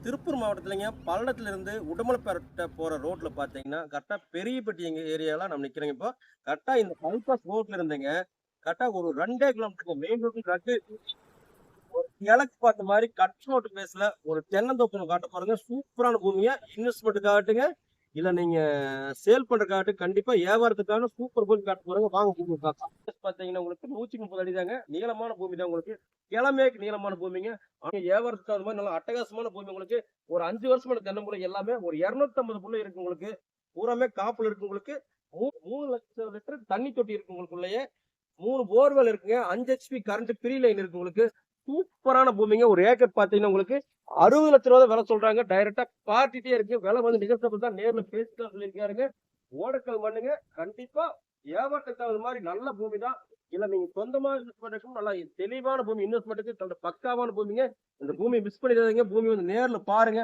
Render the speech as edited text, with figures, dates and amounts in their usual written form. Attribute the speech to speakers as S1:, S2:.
S1: திருப்பூர் மாவட்டத்துலங்க பல்லடத்துல இருந்து உடுமலைப்பேட்டை போற ரோட்ல பாத்தீங்கன்னா கரெக்டா பெரியப்பட்டி எங்க ஏரியால நம்ம நிக்கிறோங்க. இப்போ கரெக்டா இந்த பைபாஸ் ரோட்ல இருந்துங்க கரெக்டா ஒரு 2 கிலோமீட்டர் மெயின் ரோடு கிழக்கு பார்த்த மாதிரி கட் ரோட்டு பேஸ்ல ஒரு தென்னந்தோப்பு காட்ட போறங்க. சூப்பரான பூமியா இன்வெஸ்ட்மெண்ட் காட்டுங்க, இல்ல நீங்க சேல் பண்ற காட்டு கண்டிப்பா வியாபாரத்துக்கான சூப்பர் பூமி காட்ட போறங்க. வாங்க பூமி பார்க்கலாம். பாத்தீங்கன்னா உங்களுக்கு 130 அடி தாங்க, நீளமான பூமி தான் உங்களுக்கு. கிழமைக்கு நீளமான பூமிங்க. ஆனா வியாபாரத்துக்கு அது மாதிரி நல்ல அட்டகாசமான பூமி உங்களுக்கு. ஒரு 5 வருஷமான தென்னம்புளை எல்லாமே ஒரு 250 புள்ள இருக்கு உங்களுக்கு. பூராமே காப்புல இருக்கு உங்களுக்கு. 3 லட்சம் லிட்டர் தண்ணி தொட்டி இருக்கு உங்களுக்குள்ளேயே. 3 போர்வெல் இருக்குங்க. 5 HP கரண்ட் ஃப்ரீ லைன் இருக்கு உங்களுக்கு. சூப்பரான பூமிங்க. ஒரு ஏக்கர் பாத்தீங்கன்னா உங்களுக்கு 60 லட்சம் ரூபாய் விலை சொல்றாங்க. டைரக்டா பார்ட்டிட்டே இருக்கு. விலை வந்து நிகழ்த்தப்ப தான் நேர்ல பேசிட்டு சொல்லியிருக்காருங்க. ஓடக்கல் மண்ணுங்க. கண்டிப்பா வியாபாரத்துக்கு தகுந்த மாதிரி நல்ல பூமி தான். இல்ல நீங்க சொந்தமா இன்வெஸ்ட்மெண்ட்டுக்கும் நல்லா தெளிவான பூமி, இன்வெஸ்ட்மெண்ட்டுக்கு பக்காவான பூமிங்க. இந்த பூமியை மிஸ் பண்ணிடாதீங்க. பூமி வந்து நேர்ல பாருங்க.